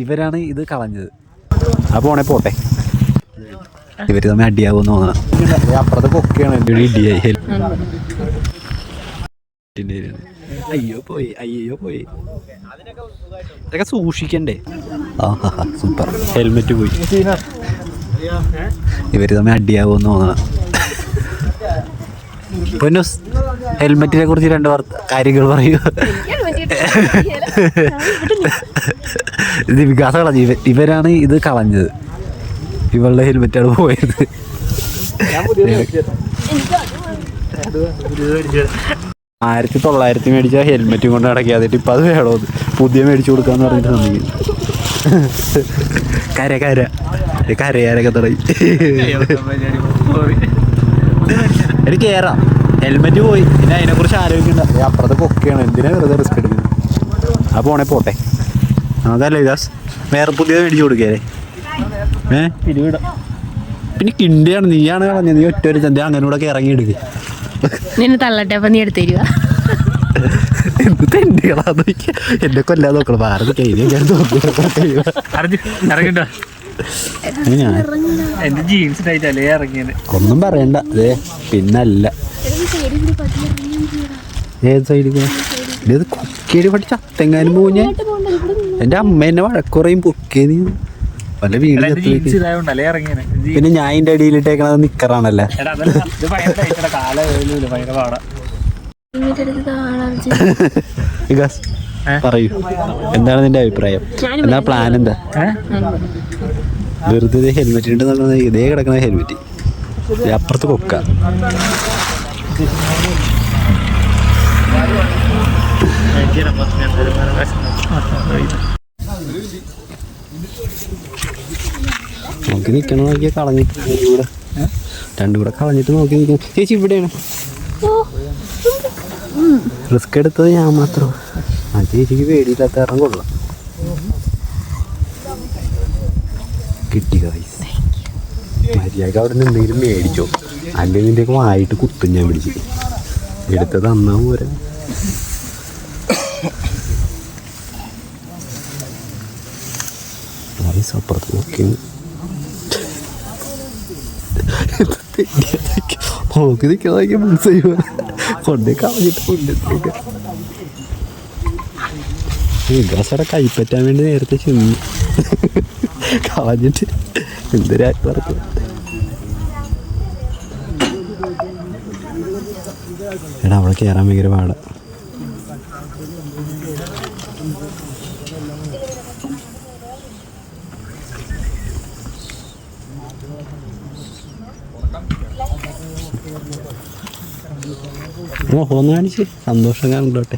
ഇവരാണ് ഇത് കളഞ്ഞത്. അപ്പോൾ പോണേ പോട്ടെ, ഇവർ തമ്മിൽ അടിയാവുമെന്ന് തോന്നണം. അപ്പുറത്തെ കൊക്കെയാണ് എൻ്റെ ഒരു ഇടിയായി. അയ്യോ പോയി, അയ്യോ പോയി. ഇതൊക്കെ സൂക്ഷിക്കണ്ടേ? ആ സൂപ്പർ. ഹെൽമെറ്റ് പോയി. ഇവർ തമ്മിൽ അടിയാവുമെന്ന് തോന്നണം. പൊന്നൂസ്, ഹെൽമെറ്റിനെ കുറിച്ച് രണ്ട് കാര്യങ്ങൾ പറയൂ. ഇത് വികാസം കളഞ്ഞു. ഇവരാണ് ഇത് കളഞ്ഞത്. ഇവളുടെ ഹെൽമെറ്റാണ് പോയത്. 1900 മേടിച്ച ഹെൽമെറ്റും കൊണ്ട് നടക്കാതിട്ട് ഇപ്പം അത് വേണോന്ന് പുതിയ മേടിച്ചു കൊടുക്കാന്ന് പറഞ്ഞിട്ട് സമ്മതിക്കും. കരയാരൊക്കെ തുടങ്ങി. എനിക്ക് കയറാം, ഹെൽമെറ്റ് പോയി. പിന്നെ അതിനെക്കുറിച്ച് ആലോചിക്കണ്ട. അപ്പുറത്തെ കൊക്കെയാണ്, എന്തിനാ വെറുതെ റിസ്ക് എടുക്കുന്നത്? അപ്പോൾ പോണേ പോട്ടെ. അതല്ലേ വികാസ്, വേറെ പുതിയത് മേടിച്ചു കൊടുക്കേ. പിന്നെ കിണ്ടിയാണ്, നീയാണ് കളഞ്ഞത്. നീ ഒറ്റ ഒരു ചന്ത അങ്ങനെ കൂടെ ഇറങ്ങിയെടുക്കുക. നിന്നെ തള്ളട്ടെ, അപ്പം നീ എടുത്തു തരുക. എന്ത് തെണ്ടികളാന്ന് എന്നെ കൊല്ലാതെ നോക്കണം. ഭാരത് ഒന്നും പറയണ്ട. അതെ പിന്നല്ല, ഏത് സൈഡിൽ ഇത് കൊക്കേരി പഠിച്ച അത്തെങ്ങാനും പോവും. ഞാൻ എൻ്റെ അമ്മ എന്നെ വഴക്കുറയും പൊക്കേ നീ പല വീട്. പിന്നെ ഞാൻ അതിൻ്റെ അടിയിലിട്ടേക്കണത് നിക്കറാണല്ലേ. വികാസ് പറയൂ, എന്താണ് നിന്റെ അഭിപ്രായം? എന്താ പ്ലാൻ? എന്താ വെറുതെ ഹെൽമെറ്റ് ഉണ്ട് നോക്കുന്നത്? ഇതേ കിടക്കുന്ന ഹെൽമെറ്റ് അപ്പുറത്ത് കൊക്ക. നോക്കി നിൽക്കണം. നോക്കിയാൽ കളഞ്ഞിട്ട് രണ്ടും കൂടെ കളഞ്ഞിട്ട് നോക്കി നിൽക്കണം. ചേച്ചി ഇവിടെയാണ്. റിസ്ക് എടുത്തത് ഞാൻ മാത്രം. ആ ചേച്ചിക്ക് പേടിയില്ലാത്ത കാരണം കൊള്ളാം. കിട്ടി ഗൈസ്. മര്യാദ അവിടെ നിന്ന് എന്തെങ്കിലും മേടിച്ചോ, അല്ലെങ്കിൽ നിൻ്റെയൊക്കെ വായിട്ട് കുത്തും ഞാൻ പിടിച്ചിട്ട്. എടുത്തത് അന്നാ പോരാ. അപ്പുറത്ത് നോക്കി നോക്കി നിൽക്കുന്നതൊക്കെ മനസ്സായി കൊണ്ടേ കളഞ്ഞിട്ട് മുന്നേക്ക്. വികാസയുടെ കൈപ്പറ്റാൻ വേണ്ടി നേരത്തെ ചെന്നു കളഞ്ഞിട്ട് എന്തൊരാക്കി പറഞ്ഞു. എടാ അവളെ കയറാൻ ഭയങ്കര പാടാ. മോഹം കാണിച്ച് സന്തോഷം കാണണ്ടോട്ടെ.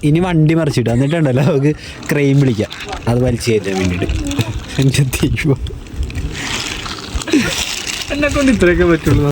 ഇനി വണ്ടി മറിച്ചിട്ട് എന്നിട്ടുണ്ടല്ലോ നമുക്ക് ക്രെയിം വിളിക്കാം, അത് വലിച്ചു കയറ്റാൻ വേണ്ടിയിട്ട്. എന്നെ കൊണ്ട് ഇത്രയൊക്കെ പറ്റുള്ളൂ.